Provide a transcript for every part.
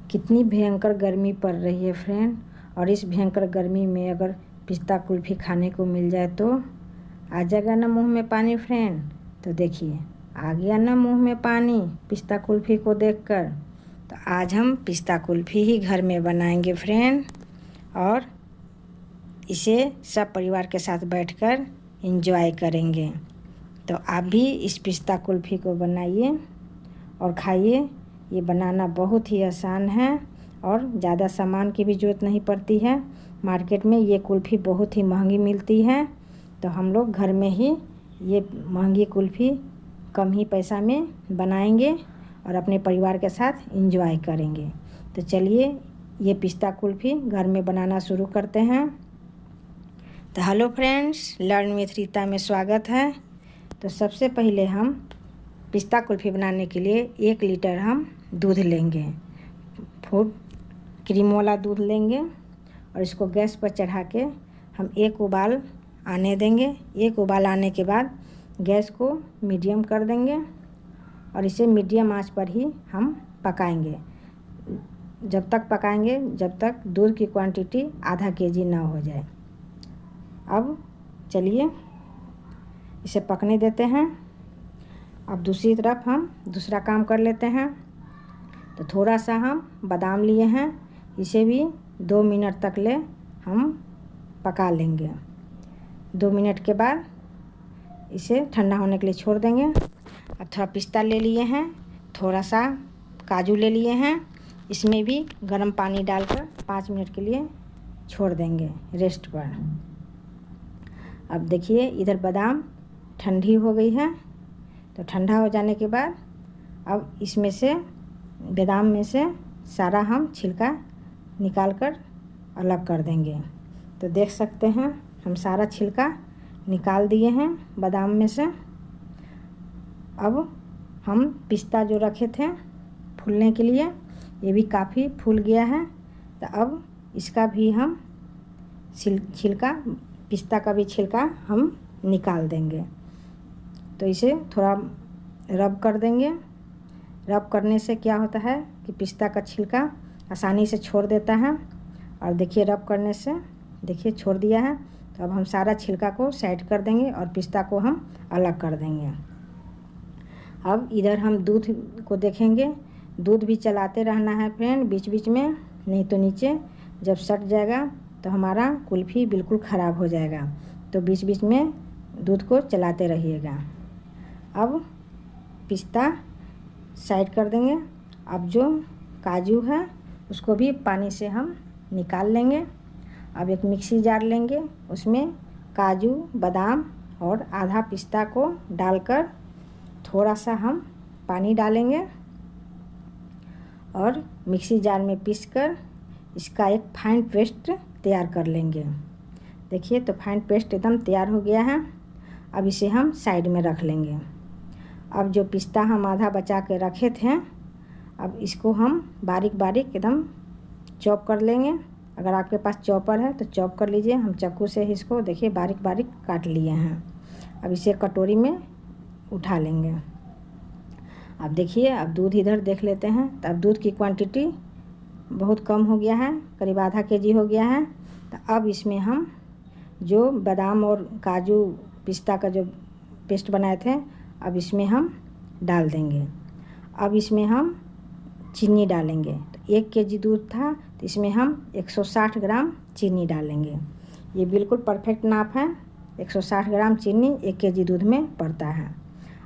कितनी भयंकर गर्मी पड़ रही है फ्रेंड। और इस भयंकर गर्मी में अगर पिस्ता कुल्फ़ी खाने को मिल जाए तो आ जाएगा ना मुंह में पानी फ्रेंड। तो देखिए आ गया ना मुंह में पानी पिस्ता कुल्फ़ी को देखकर। तो आज हम पिस्ता कुल्फ़ी ही घर में बनाएंगे फ्रेंड, और इसे सब परिवार के साथ बैठकर एंजॉय करेंगे। तो आप भी इस पिस्ता कुल्फ़ी को बनाइए और खाइए। ये बनाना बहुत ही आसान है और ज़्यादा सामान की भी ज़रूरत नहीं पड़ती है। मार्केट में ये कुल्फ़ी बहुत ही महंगी मिलती है, तो हम लोग घर में ही ये महंगी कुल्फ़ी कम ही पैसा में बनाएंगे और अपने परिवार के साथ एंजॉय करेंगे। तो चलिए ये पिस्ता कुल्फ़ी घर में बनाना शुरू करते हैं। तो hello friends, learn with Rita में स्वागत है। तो सबसे पहले हम पिस्ता कुल्फ़ी बनाने के लिए 1 लीटर हम दूध लेंगे। फूड क्रीम वाला दूध लेंगे और इसको गैस पर चढ़ा के हम 1 उबाल आने देंगे। 1 उबाल आने के बाद गैस को मीडियम कर देंगे और इसे मीडियम आंच पर ही हम पकाएंगे। जब तक पकाएंगे जब तक दूध की क्वांटिटी आधा केजी ना हो जाए। अब चलिए इसे पकने देते हैं। अब दूसरी तरफ हम दूसरा काम कर लेते हैं। तो थोड़ा सा हम बादाम लिए हैं, इसे भी 2 मिनट तक ले हम पका लेंगे। 2 मिनट के बाद इसे ठंडा होने के लिए छोड़ देंगे। अब थोड़ा पिस्ता ले लिए हैं, थोड़ा सा काजू ले लिए हैं, इसमें भी गर्म पानी डालकर 5 मिनट के लिए छोड़ देंगे रेस्ट पर। अब देखिए इधर बादाम ठंडी हो गई है। तो ठंडा हो जाने के बाद अब इसमें से बादाम में से सारा हम छिलका निकाल कर अलग कर देंगे। तो देख सकते हैं हम सारा छिलका निकाल दिए हैं बादाम में से। अब हम पिस्ता जो रखे थे फूलने के लिए, ये भी काफ़ी फूल गया है। तो अब इसका भी हम छिलका, पिस्ता का भी छिलका हम निकाल देंगे। तो इसे थोड़ा रब कर देंगे। रब करने से क्या होता है कि पिस्ता का छिलका आसानी से छोड़ देता है। और देखिए रब करने से देखिए छोड़ दिया है। तो अब हम सारा छिलका को साइड कर देंगे और पिस्ता को हम अलग कर देंगे। अब इधर हम दूध को देखेंगे। दूध भी चलाते रहना है फ्रेंड बीच बीच में, नहीं तो नीचे जब सट जाएगा तो हमारा कुल्फ़ी बिल्कुल ख़राब हो जाएगा। तो बीच बीच में दूध को चलाते रहिएगा। अब पिस्ता साइड कर देंगे। अब जो काजू है उसको भी पानी से हम निकाल लेंगे। अब एक मिक्सी जार लेंगे, उसमें काजू, बादाम और आधा पिस्ता को डालकर थोड़ा सा हम पानी डालेंगे और मिक्सी जार में पीसकर इसका एक फाइन पेस्ट तैयार कर लेंगे। देखिए तो फाइन पेस्ट एकदम तैयार हो गया है। अब इसे हम साइड में रख लेंगे। अब जो पिस्ता हम आधा बचा के रखे थे, अब इसको हम बारीक बारीक एकदम चॉप कर लेंगे। अगर आपके पास चॉपर है तो चॉप कर लीजिए। हम चाकू से इसको देखिए बारीक बारीक काट लिए हैं। अब इसे कटोरी में उठा लेंगे। अब देखिए अब दूध इधर देख लेते हैं। तो अब दूध की क्वांटिटी बहुत कम हो गया है, करीब आधा केजी हो गया है। तो अब इसमें हम जो बादाम और काजू पिस्ता का जो पेस्ट बनाए थे, अब इसमें हम डाल देंगे। अब इसमें हम चीनी डालेंगे। तो 1 केजी दूध था तो इसमें हम 160 ग्राम चीनी डालेंगे। ये बिल्कुल परफेक्ट नाप है। 160 ग्राम चीनी 1 केजी दूध में पड़ता है।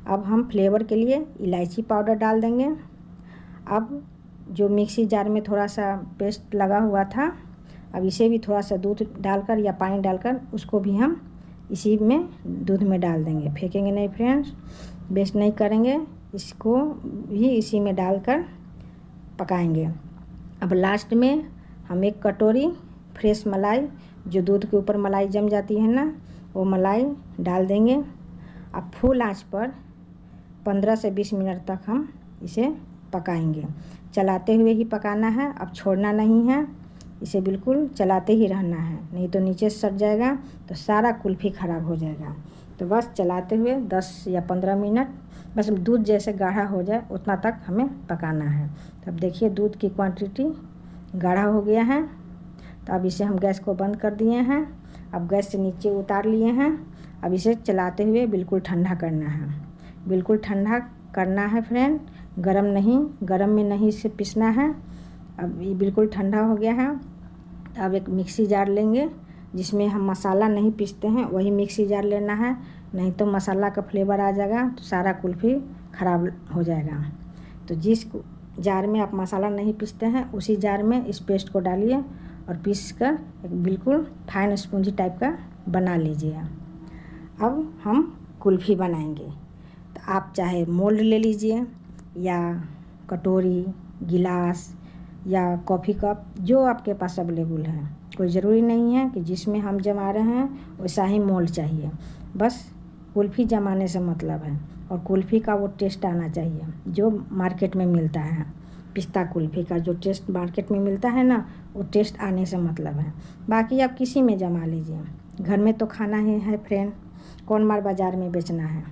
अब हम फ्लेवर के लिए इलायची पाउडर डाल देंगे। अब जो मिक्सी जार में थोड़ा सा पेस्ट लगा हुआ था, अब इसे भी थोड़ा सा दूध डालकर या पानी डालकर उसको भी हम इसी में दूध में डाल देंगे। फेंकेंगे नहीं फ्रेंड्स, वेस्ट नहीं करेंगे, इसको भी इसी में डालकर पकाएंगे। अब लास्ट में हम 1 कटोरी फ्रेश मलाई, जो दूध के ऊपर मलाई जम जाती है ना, वो मलाई डाल देंगे। अब फुल आंच पर 15 से 20 मिनट तक हम इसे पकाएंगे। चलाते हुए ही पकाना है, अब छोड़ना नहीं है। इसे बिल्कुल चलाते ही रहना है, नहीं तो नीचे सट जाएगा तो सारा कुल्फ़ी ख़राब हो जाएगा। तो बस चलाते हुए 10 या 15 मिनट, बस दूध जैसे गाढ़ा हो जाए उतना तक हमें पकाना है। तो अब देखिए दूध की क्वांटिटी गाढ़ा हो गया है। तो अब इसे हम गैस को बंद कर दिए हैं। अब गैस से नीचे उतार लिए हैं। अब इसे चलाते हुए बिल्कुल ठंडा करना है, बिल्कुल ठंडा करना है फ्रेंड, गरम नहीं, गरम में नहीं इसे पीसना है। अब ये बिल्कुल ठंडा हो गया है। अब एक मिक्सी जार लेंगे जिसमें हम मसाला नहीं पीसते हैं, वही मिक्सी जार लेना है, नहीं तो मसाला का फ्लेवर आ जाएगा तो सारा कुल्फ़ी ख़राब हो जाएगा। तो जिस जार में आप मसाला नहीं पीसते हैं उसी जार में इस पेस्ट को डालिए और पीस कर एक बिल्कुल फाइन स्पंजी टाइप का बना लीजिए। अब हम कुल्फ़ी बनाएंगे। तो आप चाहे मोल्ड ले लीजिए या कटोरी, गिलास या कॉफ़ी कप, जो आपके पास अवेलेबल है। कोई ज़रूरी नहीं है कि जिसमें हम जमा रहे हैं वैसा ही मोल्ड चाहिए, बस कुल्फ़ी जमाने से मतलब है। और कुल्फ़ी का वो टेस्ट आना चाहिए जो मार्केट में मिलता है। पिस्ता कुल्फ़ी का जो टेस्ट मार्केट में मिलता है ना, वो टेस्ट आने से मतलब है। बाकी आप किसी में जमा लीजिए, घर में तो खाना ही है फ्रेंड, कौन मार बाज़ार में बेचना है।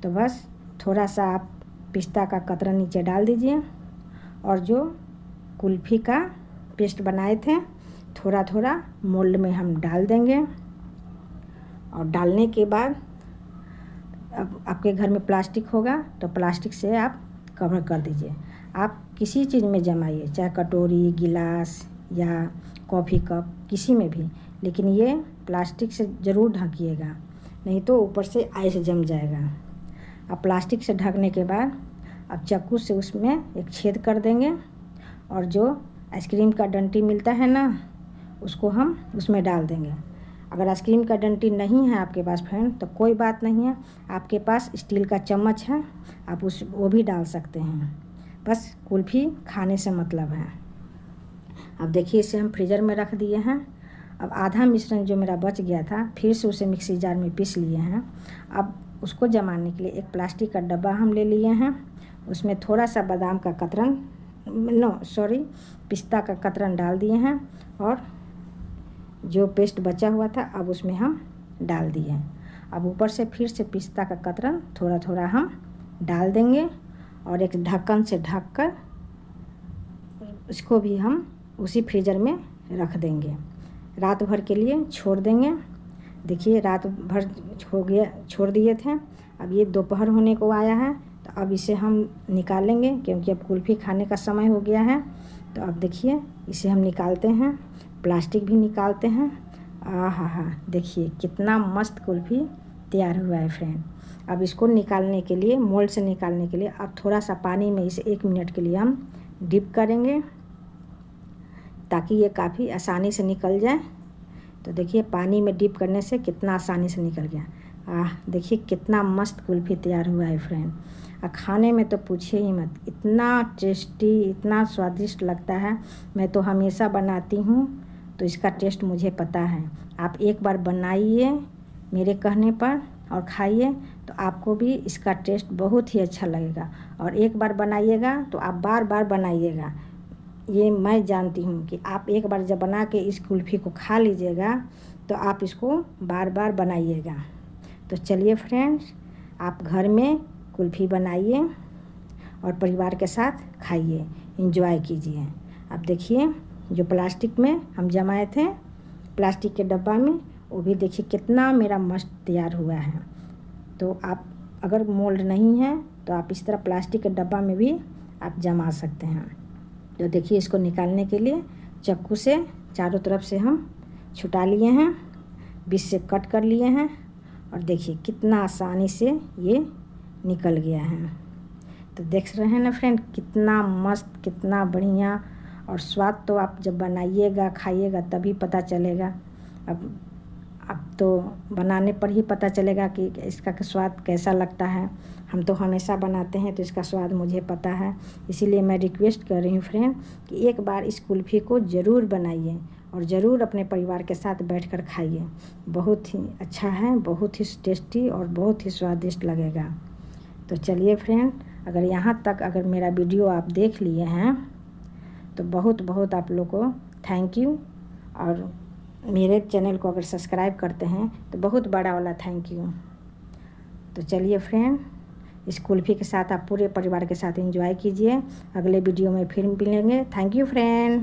तो बस थोड़ा सा आप पिस्ता का कतरन नीचे डाल दीजिए और जो कुल्फ़ी का पेस्ट बनाए थे थोड़ा थोड़ा मोल्ड में हम डाल देंगे। और डालने के बाद अब आपके घर में प्लास्टिक होगा तो प्लास्टिक से आप कवर कर दीजिए। आप किसी चीज़ में जमाइए, चाहे कटोरी, गिलास या कॉफ़ी कप, किसी में भी, लेकिन ये प्लास्टिक से ज़रूर ढकिएगा, नहीं तो ऊपर से आइस जम जाएगा। अब प्लास्टिक से ढकने के बाद अब चाकू से उसमें एक छेद कर देंगे और जो आइसक्रीम का डंटी मिलता है ना, उसको हम उसमें डाल देंगे। अगर आइसक्रीम का डंटी नहीं है आपके पास फ्रेंड तो कोई बात नहीं है, आपके पास स्टील का चम्मच है, आप वो भी डाल सकते हैं। बस कुल्फ़ी खाने से मतलब है। अब देखिए इसे हम फ्रीज़र में रख दिए हैं। अब आधा मिश्रण जो मेरा बच गया था फिर से उसे मिक्सी जार में पीस लिए हैं। अब उसको जमाने के लिए एक प्लास्टिक का डब्बा हम ले लिए हैं, उसमें थोड़ा सा बादाम का कतरन पिस्ता का कतरन डाल दिए हैं और जो पेस्ट बचा हुआ था अब उसमें हम डाल दिए हैं। अब ऊपर से फिर से पिस्ता का कतरन थोड़ा थोड़ा हम डाल देंगे और एक ढक्कन से ढक कर इसको भी हम उसी फ्रीज़र में रख देंगे, रात भर के लिए छोड़ देंगे। देखिए रात भर छोड़ दिए थे, अब ये दोपहर होने को आया है। तो अब इसे हम निकालेंगे क्योंकि अब कुल्फ़ी खाने का समय हो गया है। तो अब देखिए इसे हम निकालते हैं, प्लास्टिक भी निकालते हैं। आहा, देखिए कितना मस्त कुल्फ़ी तैयार हुआ है फ्रेंड। अब इसको निकालने के लिए, मोल्ड से निकालने के लिए अब थोड़ा सा पानी में इसे 1 मिनट के लिए हम डिप करेंगे ताकि ये काफ़ी आसानी से निकल जाए। तो देखिए पानी में डिप करने से कितना आसानी से निकल गया। देखिए कितना मस्त कुल्फ़ी तैयार हुआ है फ्रेंड। खाने में तो पूछिए ही मत, इतना टेस्टी, इतना स्वादिष्ट लगता है। मैं तो हमेशा बनाती हूँ तो इसका टेस्ट मुझे पता है। आप एक बार बनाइए मेरे कहने पर और खाइए तो आपको भी इसका टेस्ट बहुत ही अच्छा लगेगा। और एक बार बनाइएगा तो आप बार बार बनाइएगा। ये मैं जानती हूँ कि आप एक बार जब बना के इस कुल्फ़ी को खा लीजिएगा तो आप इसको बार बार बनाइएगा। तो चलिए फ्रेंड्स, आप घर में कुल्फ़ी बनाइए और परिवार के साथ खाइए, एंजॉय कीजिए। अब देखिए जो प्लास्टिक में हम जमाए थे, प्लास्टिक के डब्बा में, वो भी देखिए कितना मेरा मस्त तैयार हुआ है। तो आप अगर मोल्ड नहीं है तो आप इस तरह प्लास्टिक के डब्बा में भी आप जमा सकते हैं। तो देखिए इसको निकालने के लिए चाकू से चारों तरफ से हम छुटा लिए हैं, बीच से कट कर लिए हैं और देखिए कितना आसानी से ये निकल गया है। तो देख रहे हैं ना फ्रेंड, कितना मस्त, कितना बढ़िया। और स्वाद तो आप जब बनाइएगा खाइएगा तभी पता चलेगा। अब तो बनाने पर ही पता चलेगा कि इसका स्वाद कैसा लगता है। हम तो हमेशा बनाते हैं तो इसका स्वाद मुझे पता है। इसीलिए मैं रिक्वेस्ट कर रही हूँ फ्रेंड कि एक बार इस कुल्फ़ी को ज़रूर बनाइए और ज़रूर अपने परिवार के साथ बैठकर खाइए। बहुत ही अच्छा है, बहुत ही टेस्टी और बहुत ही स्वादिष्ट लगेगा। तो चलिए फ्रेंड, अगर यहाँ तक अगर मेरा वीडियो आप देख लिए हैं तो बहुत बहुत आप लोग को थैंक यू। और मेरे चैनल को अगर सब्सक्राइब करते हैं तो बहुत बड़ा वाला थैंक यू। तो चलिए फ्रेंड, इस कुल्फ़ी के साथ आप पूरे परिवार के साथ एंजॉय कीजिए। अगले वीडियो में फिर मिलेंगे। Thank you friend.